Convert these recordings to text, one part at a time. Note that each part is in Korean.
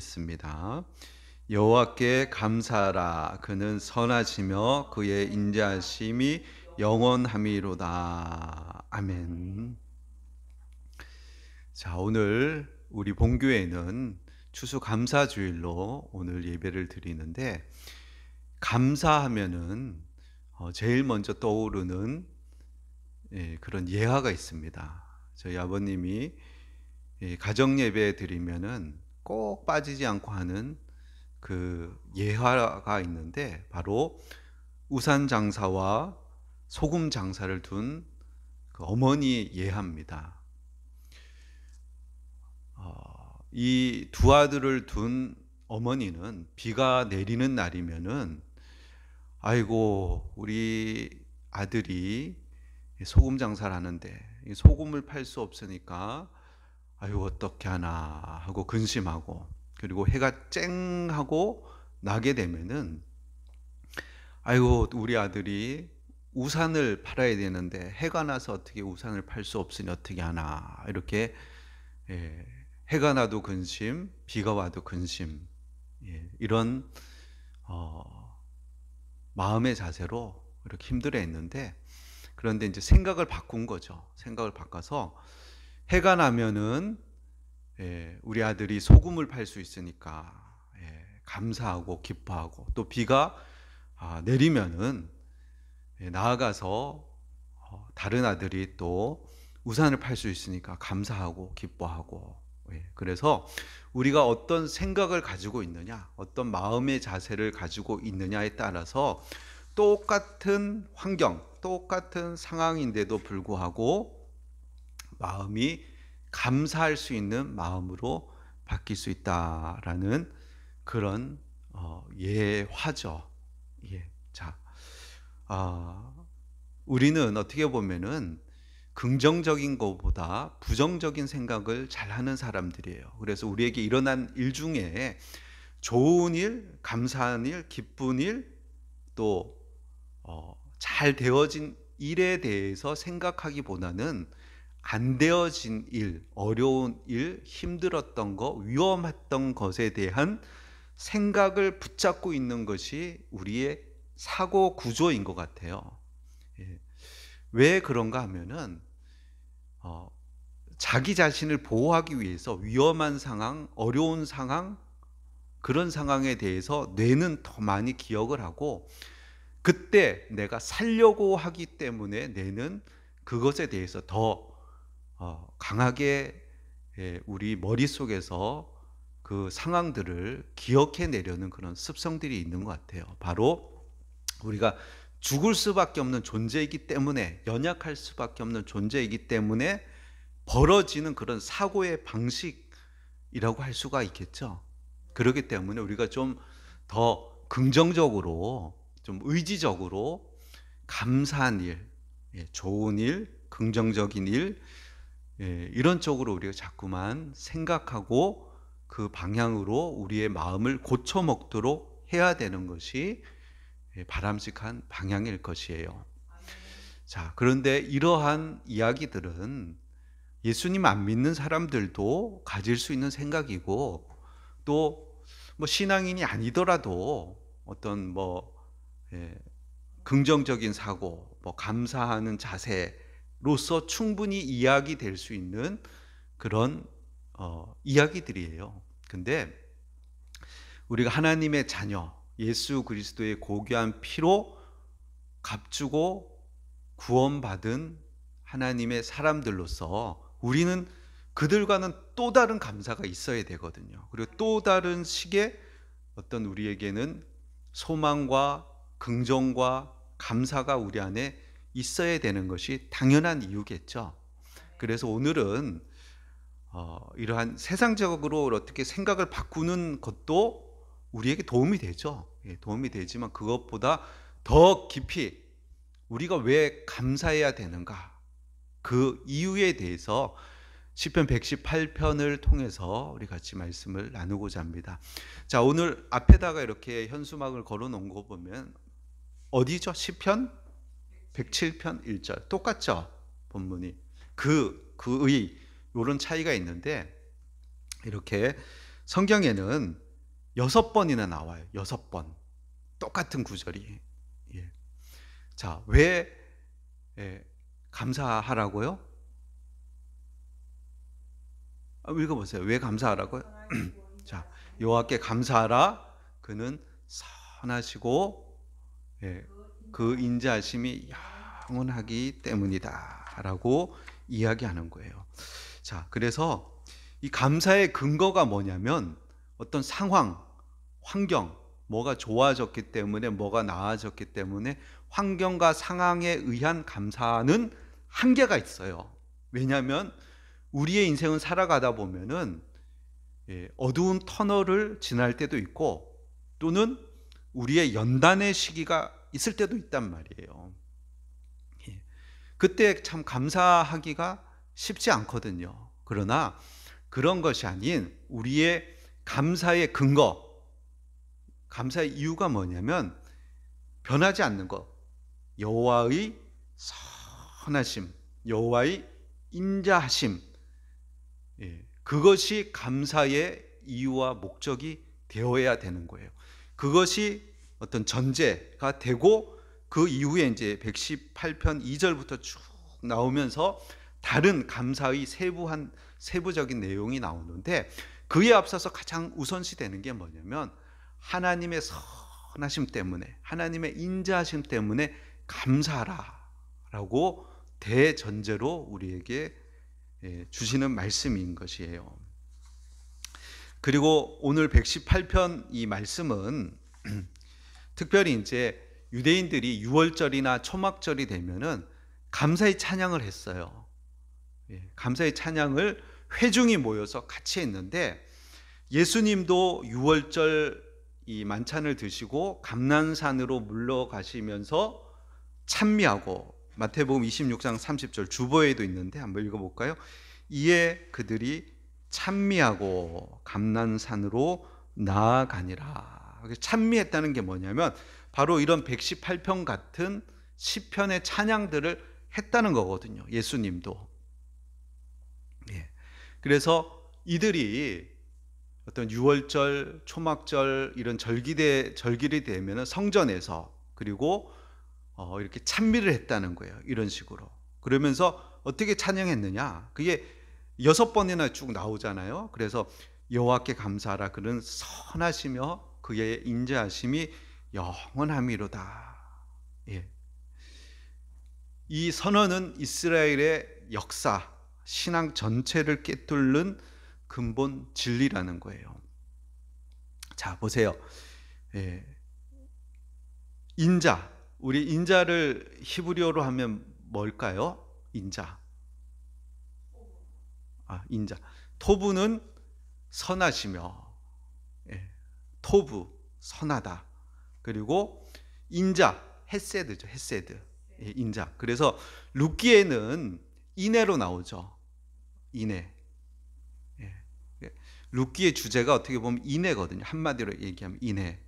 읽겠습니다. 여호와께 감사하라. 그는 선하시며 그의 인자하심이 영원함이로다. 아멘. 자, 오늘 우리 본교회는 추수감사주일로 오늘 예배를 드리는데, 감사하면은 제일 먼저 떠오르는 그런 예화가 있습니다. 저희 아버님이 가정 예배 드리면은 꼭 빠지지 않고 하는 그 예화가 있는데, 바로 우산 장사와 소금 장사를 둔 그 어머니 예화입니다. 이 두 아들을 둔 어머니는 비가 내리는 날이면은, 아이고 우리 아들이 소금 장사를 하는데 이 소금을 팔 수 없으니까 아유 어떻게 하나 하고 근심하고, 그리고 해가 쨍하고 나게 되면은 아이고 우리 아들이 우산을 팔아야 되는데 해가 나서 어떻게 우산을 팔 수 없으니 어떻게 하나, 이렇게 해가 나도 근심, 비가 와도 근심, 이런 마음의 자세로 이렇게 힘들어했는데, 그런데 이제 생각을 바꾼 거죠. 생각을 바꿔서 해가 나면은 우리 아들이 소금을 팔 수 있으니까 감사하고 기뻐하고, 또 비가 내리면은 나아가서 다른 아들이 또 우산을 팔 수 있으니까 감사하고 기뻐하고. 그래서 우리가 어떤 생각을 가지고 있느냐, 어떤 마음의 자세를 가지고 있느냐에 따라서 똑같은 환경, 똑같은 상황인데도 불구하고 마음이 감사할 수 있는 마음으로 바뀔 수 있다라는 그런 예화죠. 자, 우리는 어떻게 보면은 긍정적인 것보다 부정적인 생각을 잘하는 사람들이에요. 그래서 우리에게 일어난 일 중에 좋은 일, 감사한 일, 기쁜 일, 또 잘 되어진 일에 대해서 생각하기보다는 안 되어진 일, 어려운 일, 힘들었던 것, 위험했던 것에 대한 생각을 붙잡고 있는 것이 우리의 사고 구조인 것 같아요. 왜 그런가 하면은 자기 자신을 보호하기 위해서 위험한 상황, 어려운 상황, 그런 상황에 대해서 뇌는 더 많이 기억을 하고, 그때 내가 살려고 하기 때문에 뇌는 그것에 대해서 더 강하게 우리 머릿속에서 그 상황들을 기억해내려는 그런 습성들이 있는 것 같아요. 바로 우리가 죽을 수밖에 없는 존재이기 때문에, 연약할 수밖에 없는 존재이기 때문에 벌어지는 그런 사고의 방식이라고 할 수가 있겠죠. 그렇기 때문에 우리가 좀 더 긍정적으로, 좀 의지적으로 감사한 일, 좋은 일, 긍정적인 일, 이런 쪽으로 우리가 자꾸만 생각하고 그 방향으로 우리의 마음을 고쳐 먹도록 해야 되는 것이 바람직한 방향일 것이에요. 자, 그런데 이러한 이야기들은 예수님 안 믿는 사람들도 가질 수 있는 생각이고, 또 뭐 신앙인이 아니더라도 어떤 긍정적인 사고, 감사하는 자세로서 충분히 이야기될 수 있는 그런 이야기들이에요. 근데 우리가 하나님의 자녀, 예수 그리스도의 고귀한 피로 값주고 구원받은 하나님의 사람들로서 우리는 그들과는 또 다른 감사가 있어야 되거든요. 그리고 또 다른 식의 어떤 우리에게는 소망과 긍정과 감사가 우리 안에 있어야 되는 것이 당연한 이유겠죠. 그래서 오늘은 이러한 세상적으로 어떻게 생각을 바꾸는 것도 우리에게 도움이 되죠. 도움이 되지만 그것보다 더 깊이 우리가 왜 감사해야 되는가, 그 이유에 대해서 시편 118편을 통해서 우리 같이 말씀을 나누고자 합니다. 자, 오늘 앞에다가 이렇게 현수막을 걸어 놓은 거 보면 어디죠? 시편 107편 1절 똑같죠? 본문이 그의 이런 차이가 있는데, 이렇게 성경에는 6번이나 나와요. 6번. 똑같은 구절이. 예. 자, 왜 감사하라고요? 읽어보세요. 왜 감사하라고요? 자, 여호와께 감사하라. 그는 선하시고 그 인자하심이 영원하기 때문이다 라고 이야기하는 거예요. 자, 그래서 이 감사의 근거가 뭐냐면 어떤 상황, 환경, 뭐가 좋아졌기 때문에, 뭐가 나아졌기 때문에 환경과 상황에 의한 감사는 한계가 있어요. 왜냐하면 우리의 인생은 살아가다 보면은 어두운 터널을 지날 때도 있고, 또는 우리의 연단의 시기가 있을 때도 있단 말이에요. 그때 참 감사하기가 쉽지 않거든요. 그러나 그런 것이 아닌 우리의 감사의 근거, 감사의 이유가 뭐냐면 변하지 않는 것, 여호와의 선하심, 여호와의 인자하심, 그것이 감사의 이유와 목적이 되어야 되는 거예요. 그것이 어떤 전제가 되고, 그 이후에 이제 118편 2절부터 쭉 나오면서 다른 감사의 세부적인 내용이 나오는데, 그에 앞서서 가장 우선시 되는 게 뭐냐면 하나님의 선하심 때문에, 하나님의 인자하심 때문에 감사하라라고 대전제로 우리에게 주시는 말씀인 것이에요. 그리고 오늘 118편 이 말씀은 특별히 이제 유대인들이 유월절이나 초막절이 되면은 감사의 찬양을 했어요. 감사의 찬양을 회중이 모여서 같이 했는데, 예수님도 유월절 이 만찬을 드시고 감난산으로 물러가시면서 찬미하고, 마태복음 26장 30절 주보에도 있는데 한번 읽어볼까요? 이에 그들이 찬미하고 감난산으로 나아가니라. 찬미했다는 게 뭐냐면 바로 이런 118편 같은 시편의 찬양들을 했다는 거거든요. 예수님도. 그래서 이들이 어떤 유월절, 초막절 이런 절기를 되면 성전에서, 그리고 이렇게 찬미를 했다는 거예요. 이런 식으로. 그러면서 어떻게 찬양했느냐? 그게 6번이나 쭉 나오잖아요. 그래서 여호와께 감사하라. 그는 선하시며 그의 인자하심이 영원함이로다. 이 선언은 이스라엘의 역사, 신앙 전체를 꿰뚫는 근본 진리라는 거예요. 자, 보세요. 인자. 우리 인자를 히브리어로 하면 뭘까요? 인자. 인자. 토부는 선하시며, 토부, 선하다. 그리고 인자, 헤세드죠. 헤세드. 인자. 그래서 룻기에는 인애로 나오죠. 인애. 룻기의 주제가 어떻게 보면 인애거든요. 한마디로 얘기하면 인애.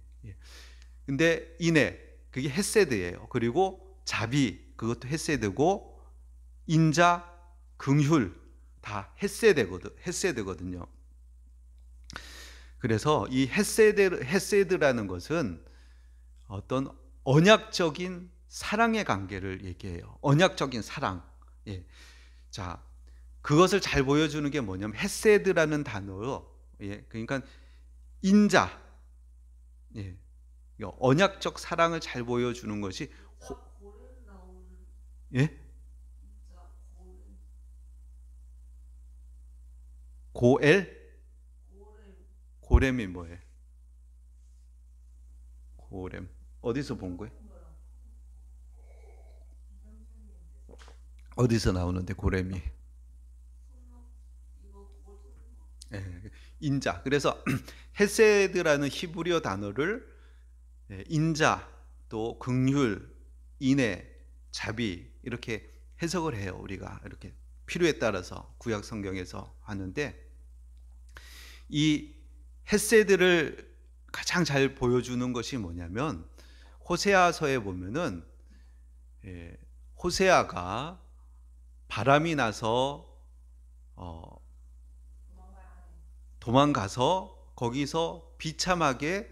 근데 인애, 그게 헤세드예요. 그리고 자비, 그것도 헤세드고, 인자, 긍휼 다 헤세드거든요. 그래서 이 헤세드라는 것은 어떤 언약적인 사랑의 관계를 얘기해요. 언약적인 사랑. 자, 그것을 잘 보여주는 게 뭐냐면 헤세드라는 단어로, 그러니까 인자, 언약적 사랑을 잘 보여주는 것이 고엘? 고렘이 뭐예요? 고렘 어디서 본 거예요? 어디서 나오는데 고렘이? 인자. 그래서 헤세드라는 히브리어 단어를 인자, 또 긍휼, 인애, 자비 이렇게 해석을 해요. 우리가 이렇게 필요에 따라서 구약 성경에서 하는데, 이 헤세드를 가장 잘 보여주는 것이 뭐냐면 호세아서에 보면은 호세아가 바람이 나서 도망가서 거기서 비참하게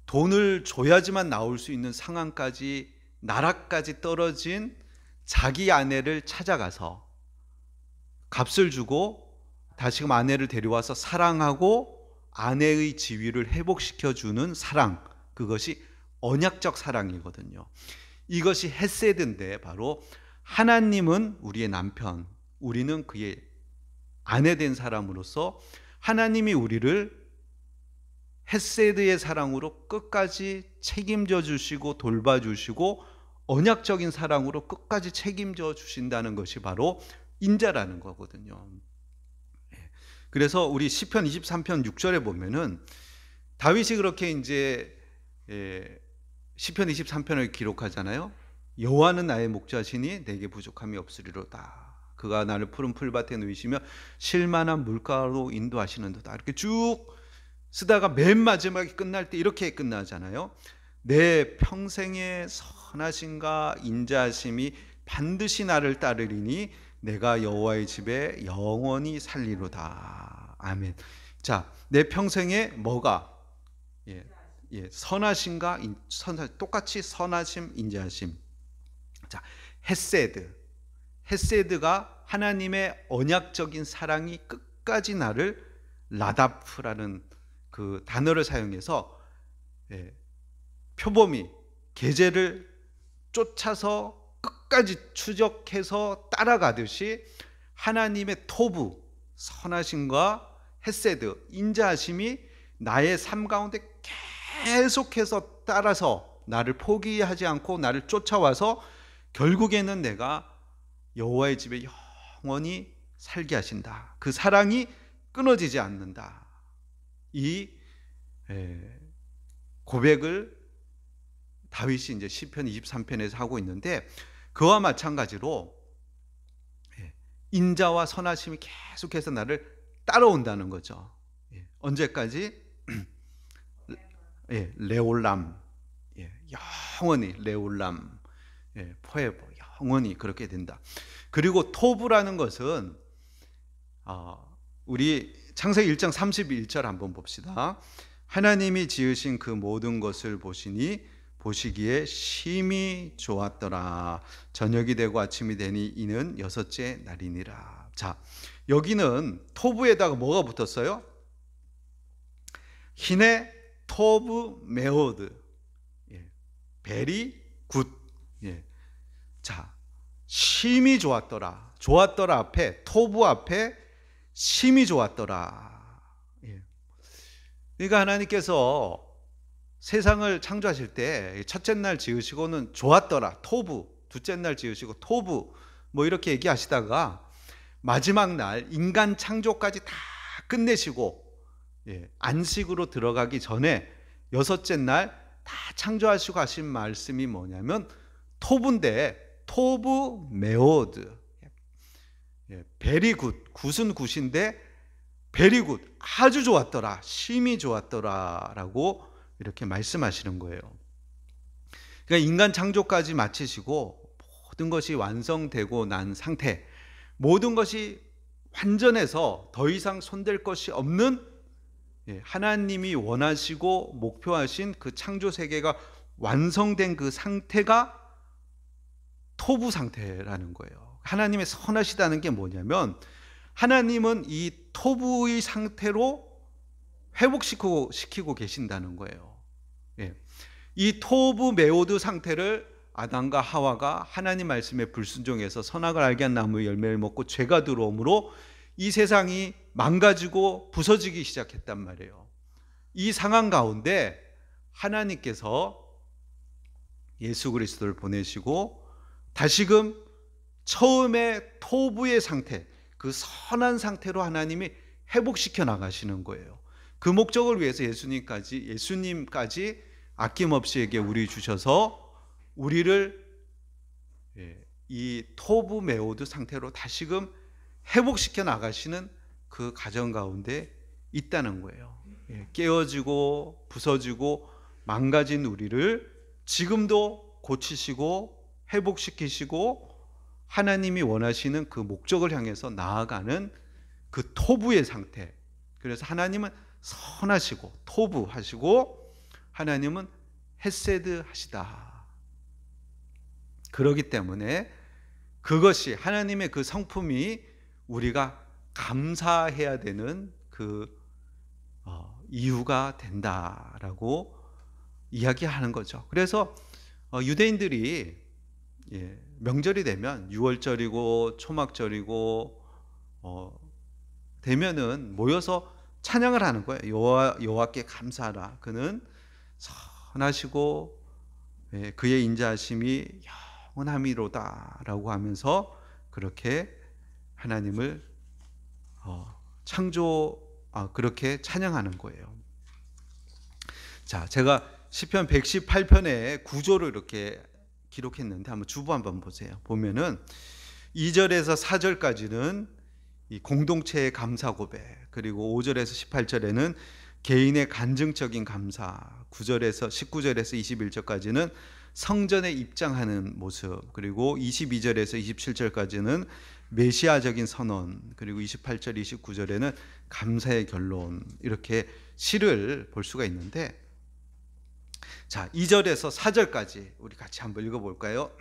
돈을 줘야지만 나올 수 있는 상황까지, 나라까지 떨어진 자기 아내를 찾아가서 값을 주고 다시금 아내를 데려와서 사랑하고 아내의 지위를 회복시켜주는 사랑, 그것이 언약적 사랑이거든요. 이것이 헤세드인데, 바로 하나님은 우리의 남편, 우리는 그의 아내 된 사람으로서 하나님이 우리를 헤세드의 사랑으로 끝까지 책임져 주시고 돌봐주시고 언약적인 사랑으로 끝까지 책임져 주신다는 것이 바로 인자라는 거거든요. 그래서 우리 시편 23편 6절에 보면은 다윗이 그렇게 이제 시편 23편을 기록하잖아요. 여호와는 나의 목자시니 내게 부족함이 없으리로다. 그가 나를 푸른 풀밭에 누이시며 쉴만한 물가로 인도하시는도다. 이렇게 쭉 쓰다가 맨 마지막에 끝날 때 이렇게 끝나잖아요. 내 평생의 선하심과 인자하심이 반드시 나를 따르리니 내가 여호와의 집에 영원히 살리로다. 아멘. 자, 내 평생에 뭐가 선하심과 똑같이 선하심, 인자하심. 자, 헤세드가 하나님의 언약적인 사랑이 끝까지 나를, 라다프라는 그 단어를 사용해서 표범이 계제를 쫓아서 끝까지 추적해서 따라가듯이 하나님의 토부, 선하심과 헤세드, 인자하심이 나의 삶 가운데 계속해서 따라서 나를 포기하지 않고 나를 쫓아와서 결국에는 내가 여호와의 집에 영원히 살게 하신다. 그 사랑이 끊어지지 않는다. 이 고백을 다윗이 이제 시편 23편에서 하고 있는데, 그와 마찬가지로 인자와 선하심이 계속해서 나를 따라온다는 거죠. 언제까지? 레올람, 영원히 레올람, 포에버, 영원히 그렇게 된다. 그리고 토부라는 것은 우리 창세기 1장 31절 한번 봅시다. 하나님이 지으신 그 모든 것을 보시니 보시기에 심히 좋았더라. 저녁이 되고 아침이 되니 이는 여섯째 날이니라. 자, 여기는 토부에다가 뭐가 붙었어요? 히네 토브 메오드, 베리 굿. 자, 심히 좋았더라. 좋았더라 앞에, 토부 앞에 심히 좋았더라. 그러니까 하나님께서 세상을 창조하실 때 첫째 날 지으시고는 좋았더라, 토부, 둘째 날 지으시고 토부, 뭐 이렇게 얘기하시다가 마지막 날 인간 창조까지 다 끝내시고 안식으로 들어가기 전에 여섯째 날 다 창조하시고 하신 말씀이 뭐냐면 토부인데, 토부 메오드, 베리굿, 굿은 굿인데 베리굿, 아주 좋았더라, 심히 좋았더라 라고 이렇게 말씀하시는 거예요. 그러니까 인간 창조까지 마치시고 모든 것이 완성되고 난 상태, 모든 것이 완전해서 더 이상 손댈 것이 없는, 하나님이 원하시고 목표하신 그 창조 세계가 완성된 그 상태가 토부 상태라는 거예요. 하나님의 선하시다는 게 뭐냐면 하나님은 이 토부의 상태로 회복시키고 계신다는 거예요. 이 토부 메오드 상태를 아담과 하와가 하나님 말씀에 불순종해서 선악을 알게 한 나무의 열매를 먹고 죄가 들어오므로 이 세상이 망가지고 부서지기 시작했단 말이에요. 이 상황 가운데 하나님께서 예수 그리스도를 보내시고 다시금 처음에 토부의 상태, 그 선한 상태로 하나님이 회복시켜 나가시는 거예요. 그 목적을 위해서 예수님까지 아낌없이 우리 주셔서 우리를 이 토부 메오드 상태로 다시금 회복시켜 나가시는 그 과정 가운데 있다는 거예요. 깨어지고 부서지고 망가진 우리를 지금도 고치시고 회복시키시고 하나님이 원하시는 그 목적을 향해서 나아가는 그 토부의 상태. 그래서 하나님은 선하시고 토부하시고 하나님은 헤세드 하시다. 그러기 때문에 그것이 하나님의 그 성품이 우리가 감사해야 되는 그 이유가 된다라고 이야기하는 거죠. 그래서 유대인들이 명절이 되면 유월절이고 초막절이고 되면은 모여서 찬양을 하는 거예요. 여호와께 감사하라. 그는 선하시고 그의 인자하심이 영원함이로다라고 하면서 그렇게 하나님을 그렇게 찬양하는 거예요. 자, 제가 시편 118편의 구조를 이렇게 기록했는데 주부 한번 보세요. 보면은 2절에서 4절까지는 이 공동체의 감사 고백, 그리고 5절에서 18절에는 개인의 간증적인 감사, 19절에서 21절까지는 성전에 입장하는 모습, 그리고 22절에서 27절까지는 메시아적인 선언, 그리고 28절, 29절에는 감사의 결론, 이렇게 시를 볼 수가 있는데, 자, 2절에서 4절까지 우리 같이 한번 읽어볼까요?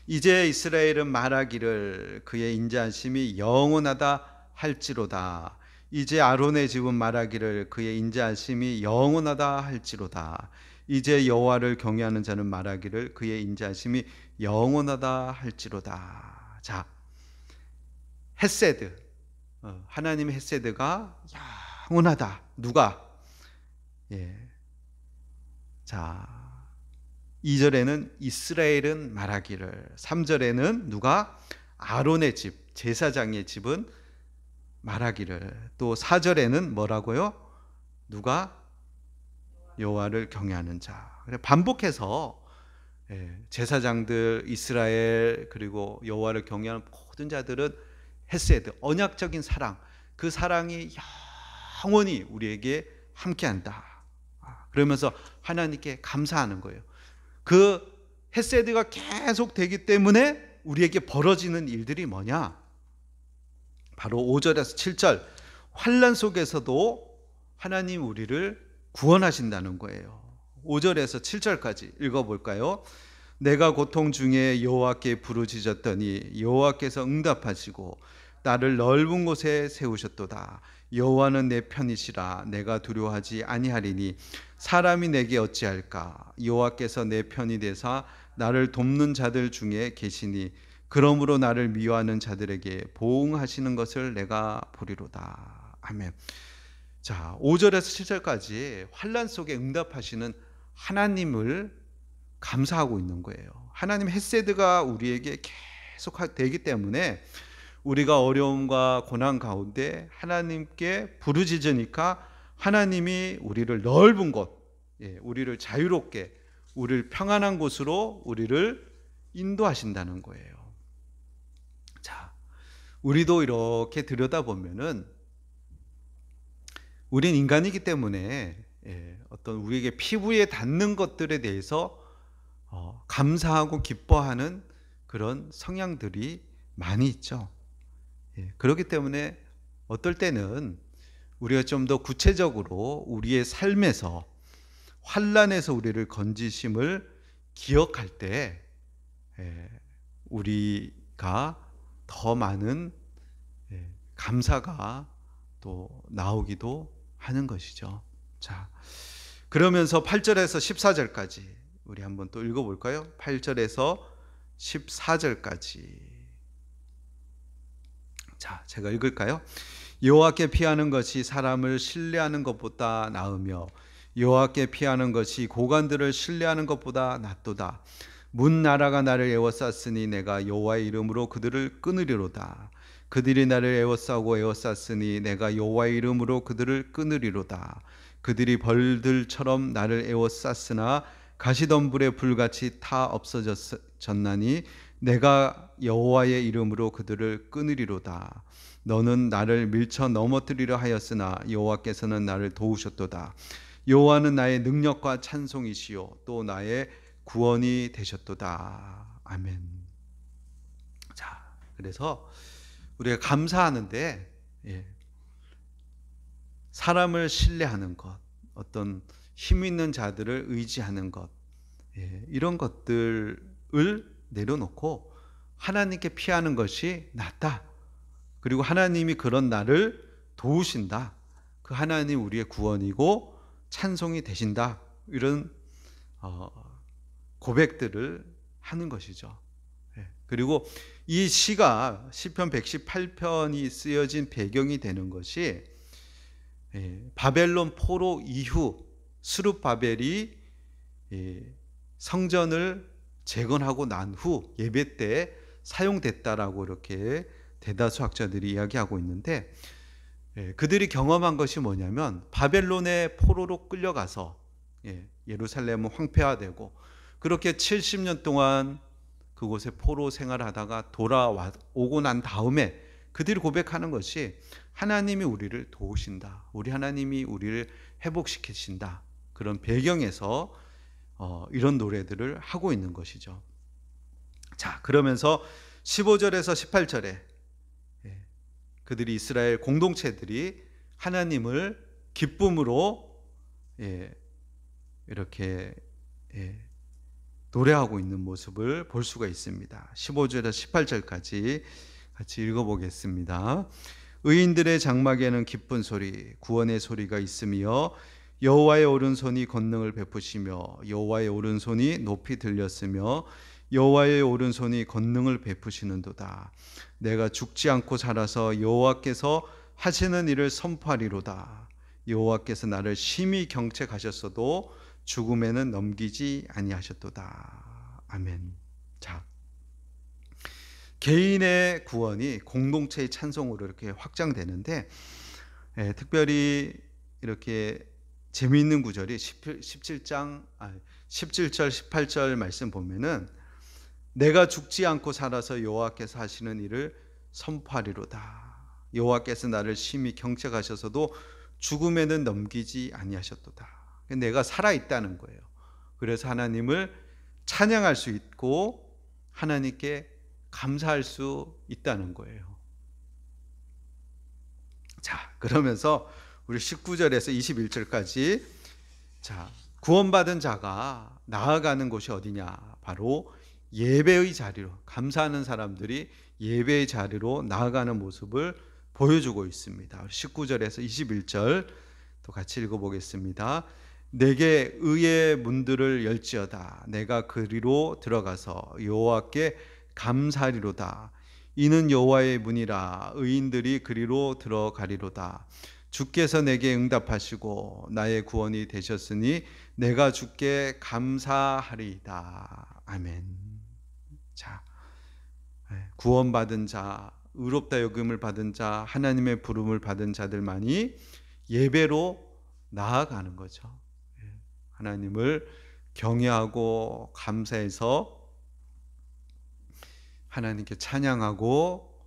이제 이스라엘은 말하기를 그의 인자하심이 영원하다 할지로다. 이제 아론의 집은 말하기를 그의 인자하심이 영원하다 할지로다. 이제 여호와를 경외하는 자는 말하기를 그의 인자하심이 영원하다 할지로다. 자, 헤세드, 하나님의 헤세드가 영원하다. 누가? 자, 2절에는 이스라엘은 말하기를, 3절에는 누가? 아론의 집, 제사장의 집은 말하기를, 또 4절에는 뭐라고요? 누가? 여호와를 경외하는 자. 반복해서 제사장들, 이스라엘, 그리고 여호와를 경외하는 모든 자들은 헤세드, 언약적인 사랑, 그 사랑이 영원히 우리에게 함께한다. 그러면서 하나님께 감사하는 거예요. 그 헤세드가 계속 되기 때문에 우리에게 벌어지는 일들이 뭐냐? 바로 5절에서 7절, 환난 속에서도 하나님 우리를 구원하신다는 거예요. 5절에서 7절까지 읽어볼까요? 내가 고통 중에 여호와께 부르짖었더니 여호와께서 응답하시고 나를 넓은 곳에 세우셨도다. 여호와는 내 편이시라. 내가 두려워하지 아니하리니 사람이 내게 어찌할까? 여호와께서 내 편이 되사 나를 돕는 자들 중에 계시니 그러므로 나를 미워하는 자들에게 보응하시는 것을 내가 보리로다. 아멘. 자, 5절에서 7절까지 환난 속에 응답하시는 하나님을 감사하고 있는 거예요. 하나님 헤세드가 우리에게 계속 되기 때문에 우리가 어려움과 고난 가운데 하나님께 부르짖으니까 하나님이 우리를 넓은 곳, 우리를 자유롭게, 우리를 평안한 곳으로 우리를 인도하신다는 거예요. 자, 우리도 이렇게 들여다보면은 우린 인간이기 때문에 어떤 우리에게 피부에 닿는 것들에 대해서 감사하고 기뻐하는 그런 성향들이 많이 있죠. 그렇기 때문에 어떨 때는 우리가 좀 더 구체적으로 우리의 삶에서 환난에서 우리를 건지심을 기억할 때 우리가 더 많은 감사가 또 나오기도 하는 것이죠. 자, 그러면서 8절에서 14절까지 우리 한번 또 읽어볼까요? 8절에서 14절까지. 자, 제가 읽을까요? 여호와께 피하는 것이 사람을 신뢰하는 것보다 나으며 여호와께 피하는 것이 고관들을 신뢰하는 것보다 낫도다. 문 나라가 나를 에워쌌으니 내가 여호와의 이름으로 그들을 끊으리로다. 그들이 나를 에워싸고 에워쌌으니 내가 여호와의 이름으로 그들을 끊으리로다. 그들이 벌들처럼 나를 에워쌌으나 가시덤불의 불같이 타 없어졌나니 내가 여호와의 이름으로 그들을 끊으리로다. 너는 나를 밀쳐 넘어뜨리려 하였으나 여호와께서는 나를 도우셨도다. 여호와는 나의 능력과 찬송이시요 또 나의 구원이 되셨도다. 아멘. 자, 그래서 우리가 감사하는데 사람을 신뢰하는 것, 어떤 힘 있는 자들을 의지하는 것, 이런 것들을 내려놓고 하나님께 피하는 것이 낫다. 그리고 하나님이 그런 나를 도우신다. 그 하나님 우리의 구원이고 찬송이 되신다. 이런 고백들을 하는 것이죠. 그리고 이 시가 시편 118편이 쓰여진 배경이 되는 것이 바벨론 포로 이후 스룹바벨이 성전을 재건하고 난 후 예배 때 사용됐다라고 이렇게 대다수 학자들이 이야기하고 있는데, 그들이 경험한 것이 뭐냐면 바벨론의 포로로 끌려가서 예루살렘은 황폐화되고 그렇게 70년 동안 그곳에 포로 생활하다가 돌아오고 난 다음에 그들이 고백하는 것이 하나님이 우리를 도우신다. 우리 하나님이 우리를 회복시키신다. 그런 배경에서 이런 노래들을 하고 있는 것이죠. 자, 그러면서 15절에서 18절에 그들이 이스라엘 공동체들이 하나님을 기쁨으로 이렇게 노래하고 있는 모습을 볼 수가 있습니다. 15절에서 18절까지 같이 읽어보겠습니다. 의인들의 장막에는 기쁜 소리, 구원의 소리가 있으며 여호와의 오른손이 권능을 베푸시며 여호와의 오른손이 높이 들렸으며 여호와의 오른손이 권능을 베푸시는도다. 내가 죽지 않고 살아서 여호와께서 하시는 일을 선포하리로다. 여호와께서 나를 심히 경책하셨어도 죽음에는 넘기지 아니하셨도다. 아멘. 자, 개인의 구원이 공동체의 찬송으로 이렇게 확장되는데, 특별히 이렇게 재미있는 구절이 17절, 18절 말씀 보면은 내가 죽지 않고 살아서 여호와께서 하시는 일을 선포하리로다. 여호와께서 나를 심히 경책하셔서도 죽음에는 넘기지 아니하셨도다. 내가 살아있다는 거예요. 그래서 하나님을 찬양할 수 있고 하나님께 감사할 수 있다는 거예요. 자, 그러면서 우리 19절에서 21절까지, 자, 구원받은 자가 나아가는 곳이 어디냐? 바로 예배의 자리로, 감사하는 사람들이 예배의 자리로 나아가는 모습을 보여주고 있습니다. 19절에서 21절 또 같이 읽어보겠습니다. 내게 의의 문들을 열지어다. 내가 그리로 들어가서 여호와께 감사하리로다. 이는 여호와의 문이라. 의인들이 그리로 들어가리로다. 주께서 내게 응답하시고 나의 구원이 되셨으니 내가 주께 감사하리이다. 아멘. 자, 구원받은 자, 의롭다 여김을 받은 자, 하나님의 부름을 받은 자들만이 예배로 나아가는 거죠. 하나님을 경외하고 감사해서 하나님께 찬양하고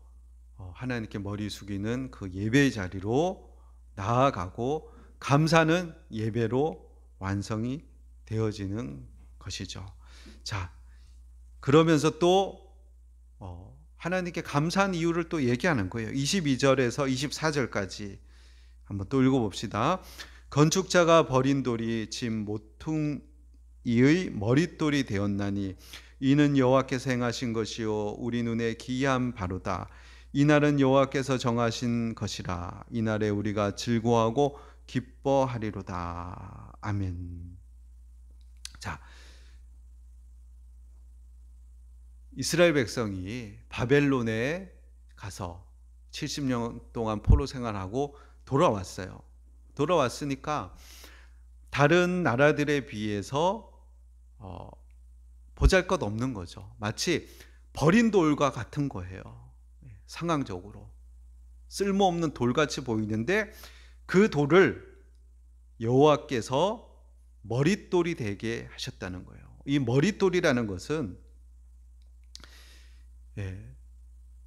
하나님께 머리 숙이는 그 예배의 자리로 나아가고, 감사는 예배로 완성이 되어지는 것이죠. 자, 그러면서 또 하나님께 감사한 이유를 또 얘기하는 거예요. 22절에서 24절까지 한번 또 읽어봅시다. 건축자가 버린 돌이 짐 모퉁이의 머릿돌이 되었나니 이는 여호와께서 행하신 것이요 우리 눈에 기이한 바로다. 이날은 여호와께서 정하신 것이라. 이날에 우리가 즐거워하고 기뻐하리로다. 아멘. 자, 이스라엘 백성이 바벨론에 가서 70년 동안 포로 생활하고 돌아왔어요. 돌아왔으니까 다른 나라들에 비해서 보잘것없는 거죠. 마치 버린 돌과 같은 거예요. 상황적으로 쓸모없는 돌같이 보이는데 그 돌을 여호와께서 머릿돌이 되게 하셨다는 거예요. 이 머릿돌이라는 것은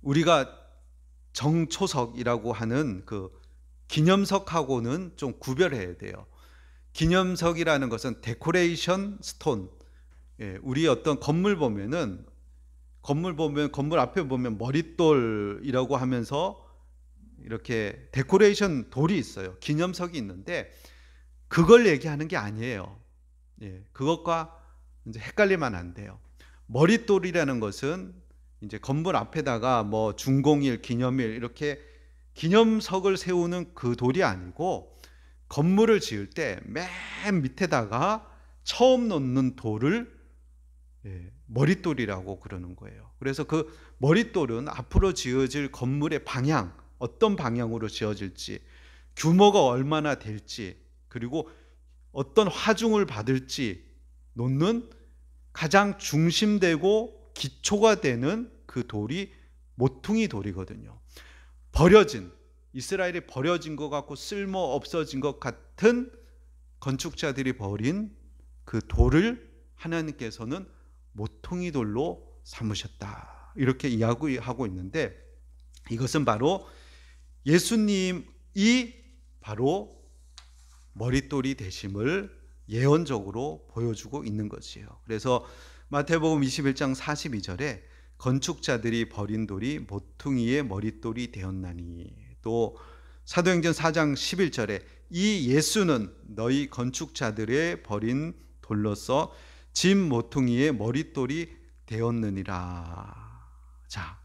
우리가 정초석이라고 하는 그 기념석하고는 좀 구별해야 돼요. 기념석이라는 것은 데코레이션 스톤. 우리 어떤 건물 건물 앞에 보면 머릿돌이라고 하면서 이렇게 데코레이션 돌이 있어요. 기념석이 있는데 그걸 얘기하는 게 아니에요. 예, 그것과 이제 헷갈리면 안 돼요. 머릿돌이라는 것은 이제 건물 앞에다가 뭐 준공일, 기념일 이렇게 기념석을 세우는 그 돌이 아니고 건물을 지을 때 맨 밑에다가 처음 놓는 돌을 머릿돌이라고 그러는 거예요. 그래서 그 머릿돌은 앞으로 지어질 건물의 방향, 어떤 방향으로 지어질지, 규모가 얼마나 될지, 그리고 어떤 화중을 받을지 놓는 가장 중심되고 기초가 되는 그 돌이 모퉁이 돌이거든요. 버려진, 이스라엘이 버려진 것 같고 쓸모 없어진 것 같은 건축자들이 버린 그 돌을 하나님께서는 모퉁이 돌로 삼으셨다. 이렇게 이야기하고 있는데 이것은 바로 예수님이 바로 머릿돌이 되심을 예언적으로 보여주고 있는 것이에요. 그래서 마태복음 21장 42절에 건축자들이 버린 돌이 모퉁이의 머릿돌이 되었나니, 또 사도행전 4장 11절에 이 예수는 너희 건축자들의 버린 돌로서 집 모퉁이의 머릿돌이 되었느니라. 자,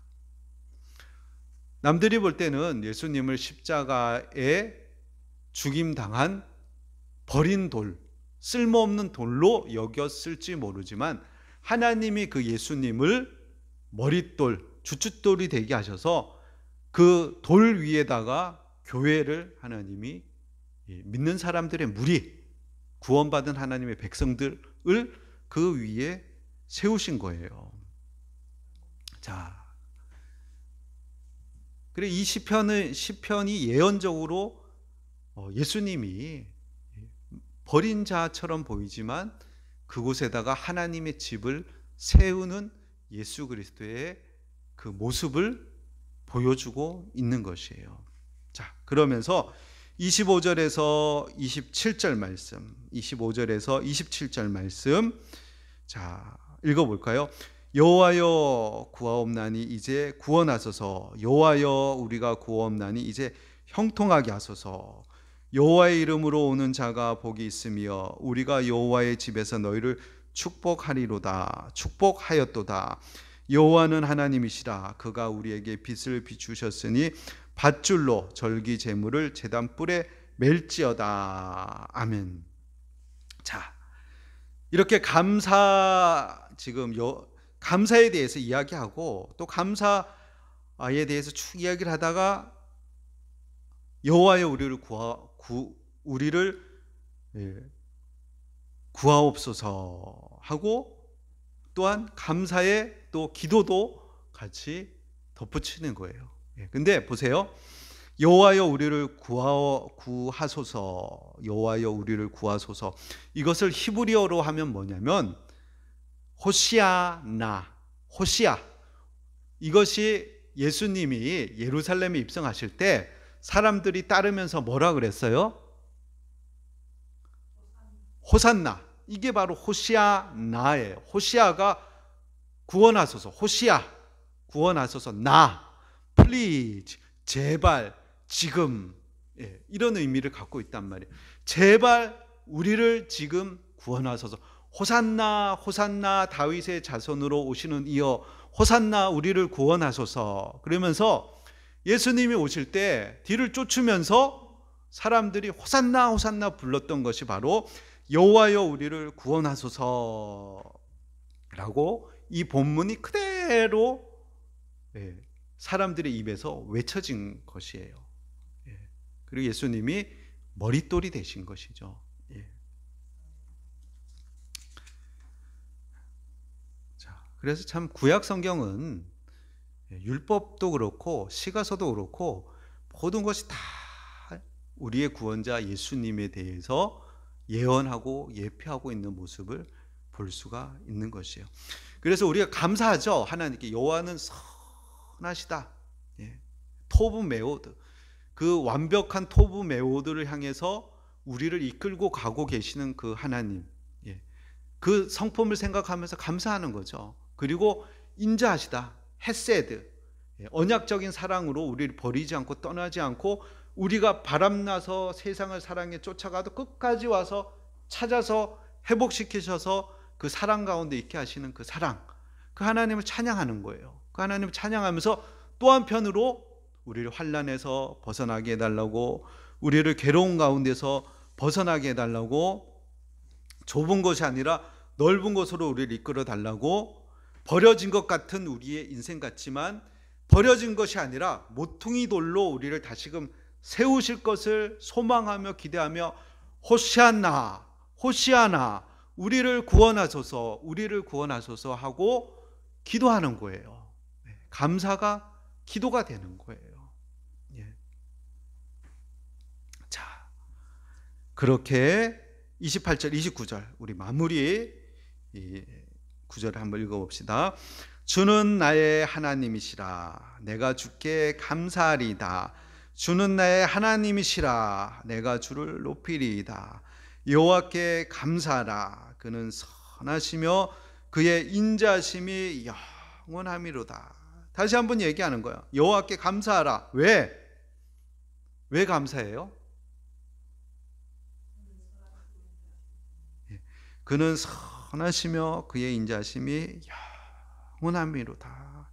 남들이 볼 때는 예수님을 십자가에 죽임당한 버린 돌, 쓸모없는 돌로 여겼을지 모르지만 하나님이 그 예수님을 머릿돌, 주춧돌이 되게 하셔서 그 돌 위에다가 교회를 하나님이, 믿는 사람들의 무리, 구원받은 하나님의 백성들을 그 위에 세우신 거예요. 자, 그래 이 시편이 예언적으로 예수님이 버린 자처럼 보이지만 그곳에다가 하나님의 집을 세우는 예수 그리스도의 그 모습을 보여주고 있는 것이에요. 자, 그러면서 25절에서 27절 말씀, 25절에서 27절 말씀, 자, 읽어볼까요? 여호와여 구하옵나니 이제 구원하소서. 여호와여 우리가 구하옵나니 이제 형통하게 하소서. 여호와의 이름으로 오는 자가 복이 있으며 우리가 여호와의 집에서 너희를 축복하리로다. 축복하였도다. 여호와는 하나님이시라. 그가 우리에게 빛을 비추셨으니 밧줄로 절기 제물을 제단 뿔에 멜지어다. 아멘. 자, 이렇게 감사에 대해서 이야기하고 또 감사에 대해서 쭉 이야기를 하다가 여호와여 우리를 구하옵소서 하고 또한 감사의 또 기도도 같이 덧붙이는 거예요. 근데 보세요. 여호와여 우리를 구하소서. 여호와여 우리를 구하소서. 이것을 히브리어로 하면 뭐냐면 호시아나, 호시아. 이것이 예수님이 예루살렘에 입성하실 때 사람들이 따르면서 뭐라 그랬어요? 호산나. 이게 바로 호시아나예요. 호시아가 구원하소서. 호시아 구원하소서. 나 플리즈 제발 지금, 이런 의미를 갖고 있단 말이에요. 제발 우리를 지금 구원하소서. 호산나 호산나 다윗의 자손으로 오시는 이여 호산나 우리를 구원하소서. 그러면서 예수님이 오실 때 뒤를 쫓으면서 사람들이 호산나 호산나 불렀던 것이 바로 여호와여 우리를 구원하소서라고 이 본문이 그대로 사람들의 입에서 외쳐진 것이에요. 그리고 예수님이 머릿돌이 되신 것이죠. 자, 그래서 참 구약 성경은 율법도 그렇고 시가서도 그렇고 모든 것이 다 우리의 구원자 예수님에 대해서 예언하고 예표하고 있는 모습을 볼 수가 있는 것이에요. 그래서 우리가 감사하죠. 하나님께 여호와는 선하시다. 토브 메오드, 그 완벽한 토브 메오드를 향해서 우리를 이끌고 가고 계시는 그 하나님, 그 성품을 생각하면서 감사하는 거죠. 그리고 인자하시다. 헤세드, 언약적인 사랑으로 우리를 버리지 않고 떠나지 않고 우리가 바람나서 세상을 사랑에 쫓아가도 끝까지 와서 찾아서 회복시키셔서 그 사랑 가운데 있게 하시는 그 사랑, 그 하나님을 찬양하는 거예요. 그 하나님을 찬양하면서 또 한편으로 우리를 환난에서 벗어나게 해달라고, 우리를 괴로운 가운데서 벗어나게 해달라고, 좁은 것이 아니라 넓은 곳으로 우리를 이끌어 달라고, 버려진 것 같은 우리의 인생 같지만 버려진 것이 아니라 모퉁이 돌로 우리를 다시금 세우실 것을 소망하며 기대하며 호시아나 호시아나 우리를 구원하소서 우리를 구원하소서 하고 기도하는 거예요. 감사가 기도가 되는 거예요. 자, 그렇게 28절 29절 우리 마무리 이 구절을 한번 읽어봅시다. 주는 나의 하나님이시라 내가 주께 감사하리이다. 주는 나의 하나님이시라 내가 주를 높이리이다. 여호와께 감사하라 그는 선하시며 그의 인자심이 영원함이로다. 다시 한번 얘기하는 거야. 여호와께 감사하라. 왜 감사해요? 그는 선하시며 그의 인자심이 영원함이로다.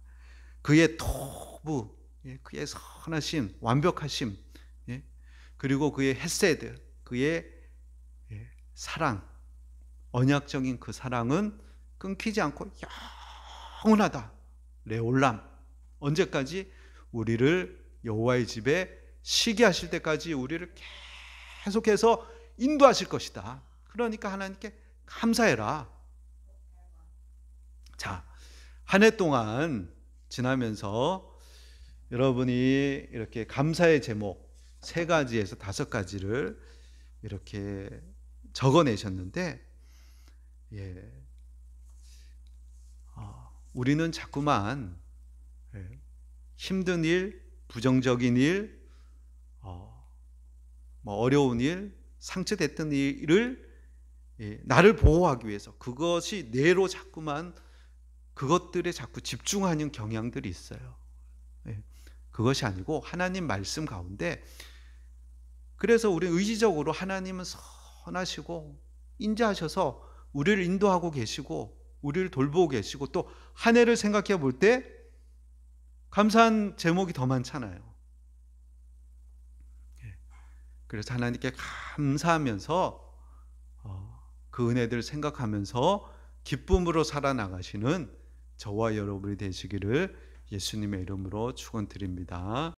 그의 토부, 그의 선하심, 완벽하심, 그리고 그의 헤세드, 그의 사랑, 언약적인 그 사랑은 끊기지 않고 영원하다. 레올람, 언제까지? 우리를 여호와의 집에 쉬게 하실 때까지 우리를 계속해서 인도하실 것이다. 그러니까 하나님께 감사해라. 자, 한 해 동안 지나면서 여러분이 이렇게 감사의 제목 3가지에서 5가지를 이렇게 적어내셨는데, 우리는 자꾸만 힘든 일, 부정적인 일, 어려운 일, 상처됐던 일을 나를 보호하기 위해서 그것이 뇌로 자꾸만 그것들에 자꾸 집중하는 경향들이 있어요. 그것이 아니고 하나님 말씀 가운데, 그래서 우리 의지적으로 하나님은 선하시고 인자하셔서 우리를 인도하고 계시고 우리를 돌보고 계시고 또 한 해를 생각해 볼 때 감사한 제목이 더 많잖아요. 그래서 하나님께 감사하면서 그 은혜들을 생각하면서 기쁨으로 살아나가시는 저와 여러분이 되시기를 예수님의 이름으로 축원드립니다.